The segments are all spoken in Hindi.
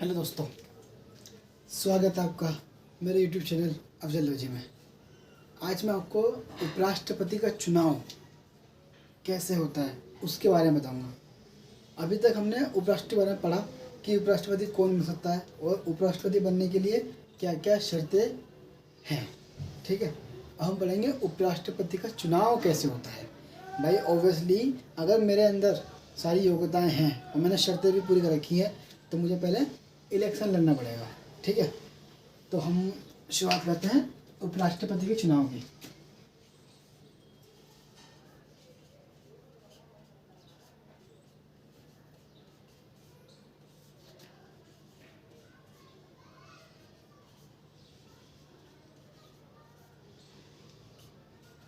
हेलो दोस्तों, स्वागत है आपका मेरे यूट्यूब चैनल अफजल लोजी में। आज मैं आपको उपराष्ट्रपति का चुनाव कैसे होता है उसके बारे में बताऊंगा। अभी तक हमने उपराष्ट्रपति बारे में पढ़ा कि उपराष्ट्रपति कौन बन सकता है और उपराष्ट्रपति बनने के लिए क्या क्या शर्तें हैं। ठीक है, अब हम पढ़ेंगे उपराष्ट्रपति का चुनाव कैसे होता है। भाई ऑब्वियसली अगर मेरे अंदर सारी योग्यताएं हैं और मैंने शर्तें भी पूरी कर रखी हैं तो मुझे पहले इलेक्शन लड़ना पड़ेगा। ठीक है, तो हम शुरुआत करते हैं उपराष्ट्रपति के चुनाव की।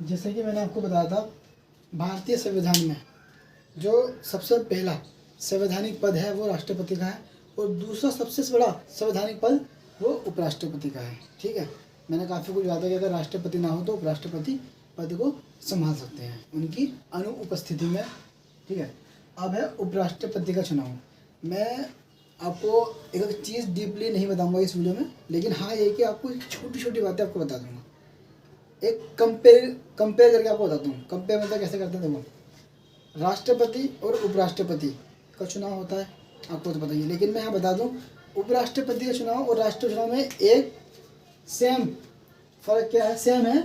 जैसे कि मैंने आपको बताया था, भारतीय संविधान में जो सबसे पहला संवैधानिक पद है वो राष्ट्रपति का है और दूसरा सबसे बड़ा संवैधानिक पद वो उपराष्ट्रपति का है। ठीक है, मैंने काफ़ी कुछ वादा किया, अगर राष्ट्रपति ना हो तो उपराष्ट्रपति पद को संभाल सकते हैं उनकी अनुपस्थिति में। ठीक है, अब है उपराष्ट्रपति का चुनाव। मैं आपको एक चीज़ डीपली नहीं बताऊंगा इस वीडियो में, लेकिन हाँ ये कि आपको छोटी छोटी बातें आपको बता दूंगा। एक कंपेयर करके आपको बताता हूँ। कंपेयर मतलब कैसे करते हैं, देखो राष्ट्रपति और उपराष्ट्रपति का चुनाव होता है, आपको तो बताइए, लेकिन मैं यहाँ बता दूँ उपराष्ट्रपति का चुनाव और राष्ट्रीय चुनाव में एक सेम फर्क क्या है, सेम है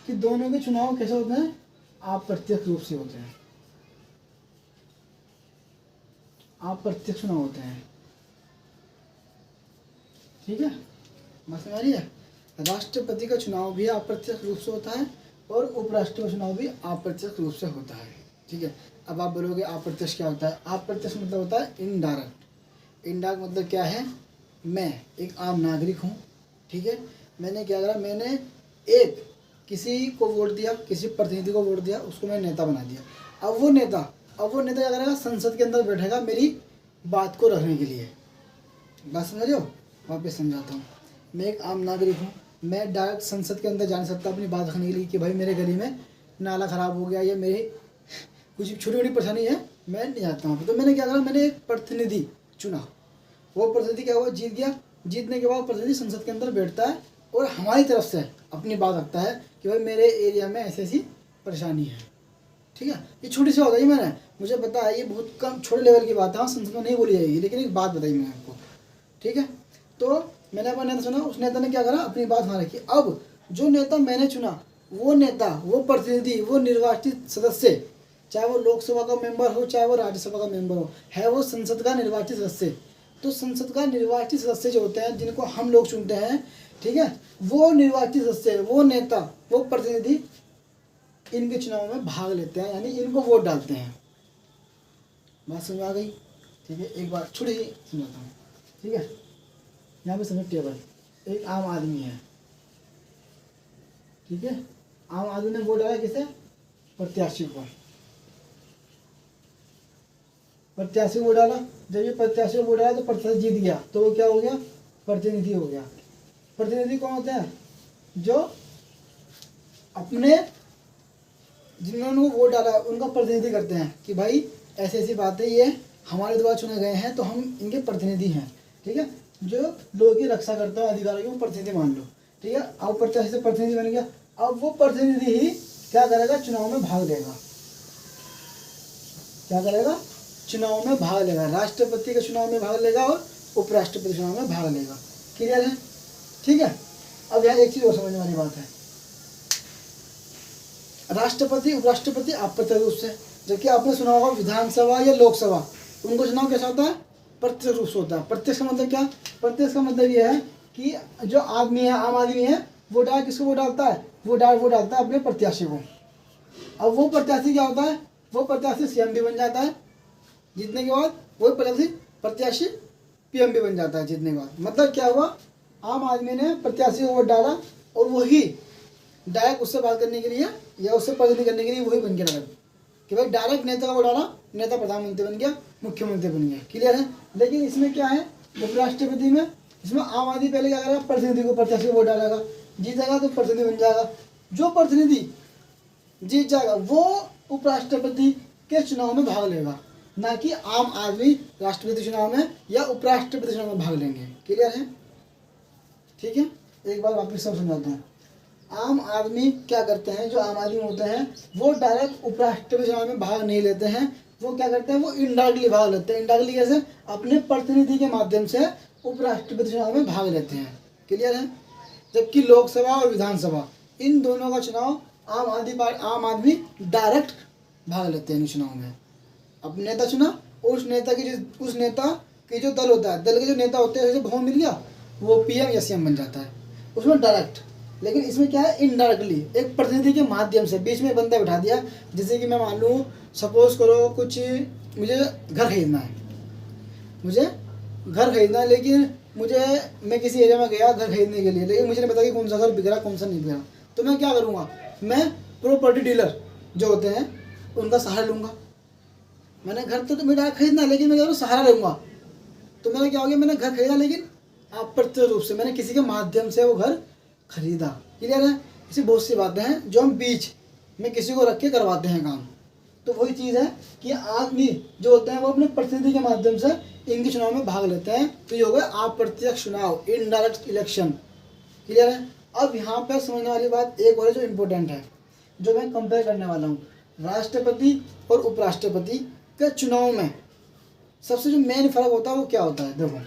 कि दोनों के चुनाव कैसे होते हैं, अप्रत्यक्ष रूप से होते हैं। अप्रत्यक्ष चुनाव होते हैं। ठीक है, बात समझ आ रही है। राष्ट्रपति का चुनाव भी अप्रत्यक्ष रूप से होता है और उपराष्ट्रपति का चुनाव भी अप्रत्यक्ष रूप से होता है। ठीक है, अब आप बोलोगे अप्रत्यक्ष क्या होता है। अप्रत्यक्ष मतलब होता है इनडायरेक्ट। इनडायरेक्ट मतलब क्या है, मैं एक आम नागरिक हूँ। ठीक है, मैंने क्या करा, मैंने एक किसी को वोट दिया, किसी प्रतिनिधि को वोट दिया, उसको मैंने नेता बना दिया। अब वो नेता क्या करेगा, संसद के अंदर बैठेगा मेरी बात को रखने के लिए। बात समझ रहे हो, वापस समझाता हूँ। मैं एक आम नागरिक हूँ, मैं डायरेक्ट संसद के अंदर जा नहीं सकता अपनी बात रखने के लिए कि भाई मेरे गली में नाला ख़राब हो गया या मेरी कुछ छोटी मोटी परेशानी है, मैं नहीं जाता वहाँ पे। तो मैंने क्या करा, मैंने एक प्रतिनिधि चुना। वो प्रतिनिधि क्या हुआ, जीत गया। जीतने के बाद प्रतिनिधि संसद के अंदर बैठता है और हमारी तरफ से अपनी बात रखता है कि भाई मेरे एरिया में ऐसी ऐसी परेशानी है। ठीक है, ये छोटी सी बात है, मैंने मुझे पता है ये बहुत कम छोटे लेवल की बात है, हाँ संसद में नहीं बोली जाएगी, लेकिन एक बात बताई मैंने आपको। ठीक है, तो मैंने अपना नेता चुना, उस नेता ने क्या करा, अपनी बात वहाँ रखी। अब जो नेता मैंने चुना, वो नेता, वो प्रतिनिधि, वो निर्वाचित सदस्य, चाहे वो लोकसभा का मेंबर हो चाहे वो राज्यसभा का मेंबर हो, है वो संसद का निर्वाचित सदस्य। तो संसद का निर्वाचित सदस्य जो होते हैं, जिनको हम लोग चुनते हैं, ठीक है, वो निर्वाचित सदस्य, वो नेता, वो प्रतिनिधि इनके चुनाव में भाग लेते हैं, यानी इनको वोट डालते हैं। बात समझ आ गई। ठीक है, एक बार छोटी सी समझाता हूँ। ठीक है, यहाँ पे समझ टेबल, एक आम आदमी है। ठीक है, आम आदमी ने वोट डाला किसे, प्रत्याशी को। प्रत्याशी वोट डाला, जब ये प्रत्याशी वोट डाला तो प्रत्याशी जीत गया, तो वो क्या हो गया, प्रतिनिधि हो गया। प्रतिनिधि कौन होते हैं, जो अपने जिन्होंने उनको वोट डाला उनका प्रतिनिधि करते हैं कि भाई ऐसी ऐसी बातें ये हमारे द्वारा चुने गए हैं तो हम इनके प्रतिनिधि हैं। ठीक है, जो लोगों की रक्षा करता है, अधिकारों की, वो प्रतिनिधि मान लो। ठीक है, अब प्रत्याशी से प्रतिनिधि बन गया। अब वो प्रतिनिधि ही क्या करेगा, चुनाव में भाग लेगा। क्या करेगा, चुनाव में भाग लेगा। राष्ट्रपति के चुनाव में भाग लेगा और उपराष्ट्रपति चुनाव में भाग लेगा। क्लियर है। ठीक है, अब यहाँ एक चीज और समझने वाली बात है, राष्ट्रपति उपराष्ट्रपति अप्रत्यक्ष रूप से, जबकि आपने सुना होगा विधानसभा या लोकसभा, उनको चुनाव कैसा होता है, प्रत्यक्ष रूप से होता है। प्रत्यक्ष का मतलब क्या, प्रत्यक्ष का मतलब ये है कि जो आदमी है, आम आदमी है, वो डायरेक्ट किसको वोट डालता है, वो डायरेक्ट वोट डालता है अपने प्रत्याशी को। अब वो प्रत्याशी क्या होता है, वो प्रत्याशी सीएम भी बन जाता है जीतने के बाद, वो प्रत्याशी पीएम भी बन जाता है जीतने के बाद। मतलब क्या हुआ, आम आदमी ने प्रत्याशी को वोट डाला और वही डायरेक्ट उससे बात करने के लिए या उससे प्रतिनिधि करने के लिए वही बन गया कि भाई डायरेक्ट नेता का वोट डाला, नेता प्रधानमंत्री बन गया, मुख्यमंत्री बन गया। क्लियर है। लेकिन इसमें क्या है, उपराष्ट्रपति में, इसमें आम आदमी पहले क्या करेगा, प्रतिनिधि को, प्रत्याशी को वोट डालेगा, जीतेगा तो प्रतिनिधि बन जाएगा। जो प्रतिनिधि जीत जाएगा वो उपराष्ट्रपति के चुनाव में भाग लेगा। ना कि आम आदमी राष्ट्रपति चुनाव में या उपराष्ट्रपति चुनाव में भाग लेंगे। क्लियर है? ठीक है, एक बार वापस सब समझाता हूँ। आम आदमी क्या करते हैं, जो आम आदमी होते हैं वो डायरेक्ट उपराष्ट्रपति चुनाव में भाग नहीं लेते हैं। वो क्या करते हैं, वो इनडायरेक्टली भाग लेते हैं। इनडायरेक्टली कैसे? अपने प्रतिनिधि के माध्यम से उपराष्ट्रपति चुनाव में भाग लेते हैं। क्लियर है? जबकि लोकसभा और विधानसभा इन दोनों का चुनाव आम आदमी डायरेक्ट भाग लेते हैं इन चुनाव में। अब नेता चुना, उस नेता की जो दल होता है, दल के जो नेता होते हैं, जैसे बहुमत मिल गया, वो पीएम या सीएम बन जाता है, उसमें डायरेक्ट। लेकिन इसमें क्या है, इनडायरेक्टली, एक प्रतिनिधि के माध्यम से बीच में बंदा बिठा दिया। जैसे कि मैं मान लूँ, सपोज करो कुछ मुझे घर खरीदना है, लेकिन मैं किसी एरिया में गया घर खरीदने के लिए, लेकिन मुझे नहीं पता कि कौन सा घर बिक रहा कौन सा नहीं बिक रहा। तो मैं क्या करूँगा, मैं प्रॉपर्टी डीलर जो होते हैं उनका सहारा लूँगा। मैंने घर तो मेरा खरीदना है, लेकिन मैं क्या सहारा लूँगा। तो मेरा क्या हो गया, मैंने घर खरीदा, लेकिन अप्रत्यक्ष रूप से मैंने किसी के माध्यम से वो घर खरीदा। क्लियर है? ऐसी बहुत सी बातें हैं जो हम बीच में किसी को रख के करवाते हैं काम। तो वही चीज़ है कि आदमी जो होते हैं वो अपने प्रतिनिधि के माध्यम से इनके चुनाव में भाग लेते हैं। तो ये हो गया अप्रत्यक्ष चुनाव, इनडायरेक्ट इलेक्शन। क्लियर है? अब यहाँ पर समझने वाली बात एक और है जो इम्पोर्टेंट है, जो मैं कंपेयर करने वाला हूँ। राष्ट्रपति और उपराष्ट्रपति के चुनाव में सबसे जो मेन फर्क होता है वो क्या होता है? देखो,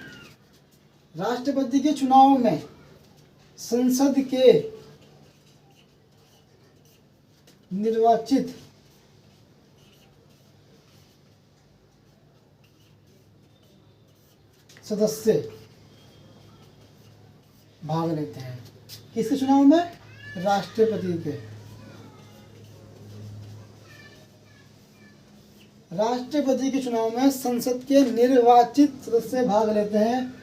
राष्ट्रपति के चुनाव में संसद के निर्वाचित सदस्य भाग लेते हैं। किसके चुनाव में? राष्ट्रपति के। राष्ट्रपति के चुनाव में संसद के निर्वाचित सदस्य भाग लेते हैं।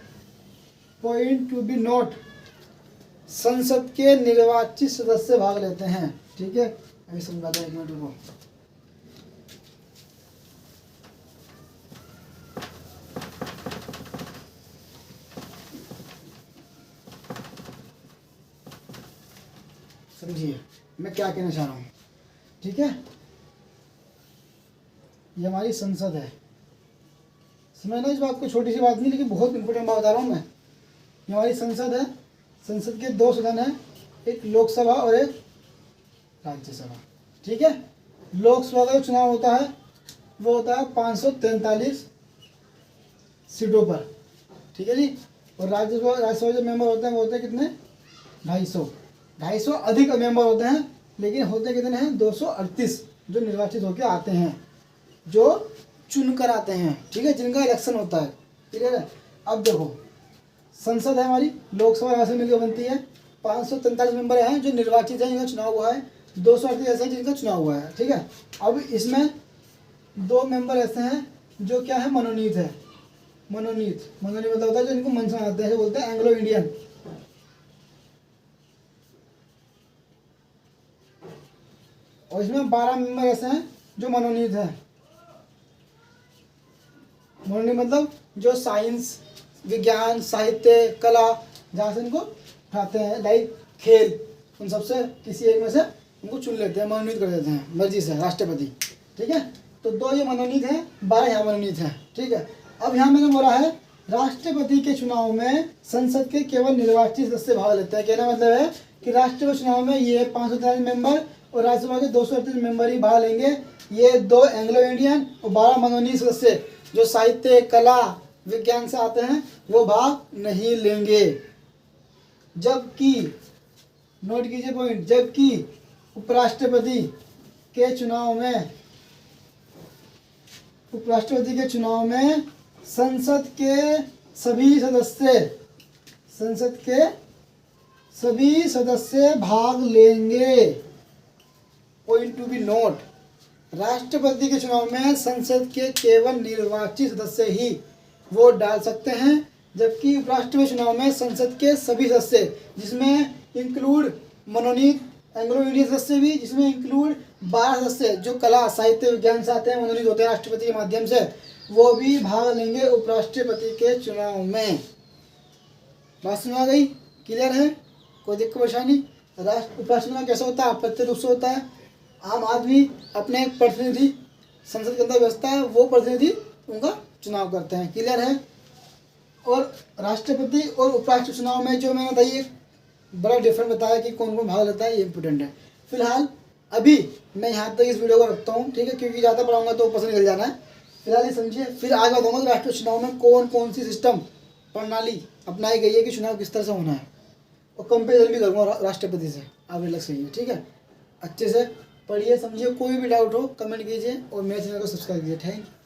पॉइंट टू बी नोट, संसद के निर्वाचित सदस्य भाग लेते हैं। ठीक है, अभी समझाता हूं, एक मिनट रुको। समझिए मैं क्या कहना चाह रहा हूँ। ठीक है, ये हमारी संसद है। समझना इस बात को, छोटी सी बात नहीं, लेकिन बहुत इंपॉर्टेंट बात बता रहा हूँ मैं। ये हमारी संसद है। संसद के दो सदन हैं, एक लोकसभा और एक राज्यसभा। ठीक है, लोकसभा का जो चुनाव होता है वो होता है 543 सीटों पर। ठीक है जी। और राज्यसभा जो मेंबर होते हैं वो होते हैं कितने? 250 अधिक मेंबर होते हैं, लेकिन होते कितने हैं? 238 जो निर्वाचित होकर आते हैं, जो चुन कर आते हैं। ठीक है, जिनका इलेक्शन होता है। ठीक है, अब देखो, संसद है हमारी, लोकसभा राज्यसभा मिलकर बनती है। 543 मेंबर हैं जो निर्वाचित हैं, जिनका चुनाव हुआ है। 238 ऐसे हैं जिनका चुनाव हुआ है। ठीक है, अब इसमें 2 मेंबर ऐसे हैं जो क्या है? मनोनीत है। मनोनीत मतलब होता है जो इनको मन से आते हैं, बोलते हैं एंग्लो इंडियन। और इसमें 12 मेंबर ऐसे हैं जो मनोनीत हैं। मनोनीत मतलब जो साइंस, विज्ञान, साहित्य, कला, जहाँ से इनको उठाते हैं, लाइक खेल, उन सबसे किसी एक में से उनको चुन लेते हैं, मनोनीत कर देते हैं मर्जी से राष्ट्रपति। ठीक है, तो 2 ये मनोनीत हैं, 12 यहाँ मनोनीत हैं। ठीक है, अब यहाँ मैंने बोला है राष्ट्रपति के चुनाव में संसद के केवल निर्वाचित सदस्य भाग लेते हैं। कहना मतलब है कि राष्ट्रपति चुनाव में ये 543 मेंबर और राज्यसभा के 238 मेंबर ही भाग लेंगे। ये 2 एंग्लो इंडियन और 12 मनोनीत सदस्य जो साहित्य, कला, विज्ञान से आते हैं वो भाग नहीं लेंगे। जबकि नोट कीजिए पॉइंट, जबकि उपराष्ट्रपति के चुनाव में संसद के सभी सदस्य भाग लेंगे। पॉइंट टू बी नोट, राष्ट्रपति के चुनाव में संसद के केवल निर्वाचित सदस्य ही वोट डाल सकते हैं, जबकि उपराष्ट्रपति चुनाव में संसद के सभी सदस्य, जिसमें इंक्लूड मनोनीत एंग्लो इंडियन सदस्य भी, जिसमें इंक्लूड 12 सदस्य जो कला, साहित्य, विज्ञान से आते हैं, मनोनीत होते हैं राष्ट्रपति के माध्यम से, वो भी भाग लेंगे उपराष्ट्रपति के चुनाव में। बात समझ आ गई? क्लियर है? कोई दिक्कत परेशानी? उपराष्ट्रपति कैसा होता है? अप्रत्यक्ष रूप से होता है। आम आदमी अपने प्रतिनिधि संसद के अंदर व्यवस्था है, वो प्रतिनिधि उनका चुनाव करते हैं। क्लियर है। और राष्ट्रपति और उपराष्ट्रपति चुनाव में जो मैंने बताइए बड़ा डिफरेंट बताया कि कौन कौन भाग लेता है, ये इंपॉर्टेंट है। फिलहाल अभी मैं यहाँ तक इस वीडियो को रखता हूँ, ठीक है, क्योंकि ज़्यादा पढ़ाऊंगा तो ऊपर से निकल जाना है। फिलहाल ये समझिए, फिर आगे बताऊँगा कि राष्ट्रीय चुनाव में कौन कौन सी सिस्टम प्रणाली अपनाई गई है कि चुनाव किस तरह से होना है, और कंपेरिजन भी करूँगा राष्ट्रपति से, आप अलग से ही है, ठीक है। अच्छे से पढ़िए समझिए, कोई भी डाउट हो कमेंट कीजिए और मेरे चैनल को सब्सक्राइब कीजिए। Thank you.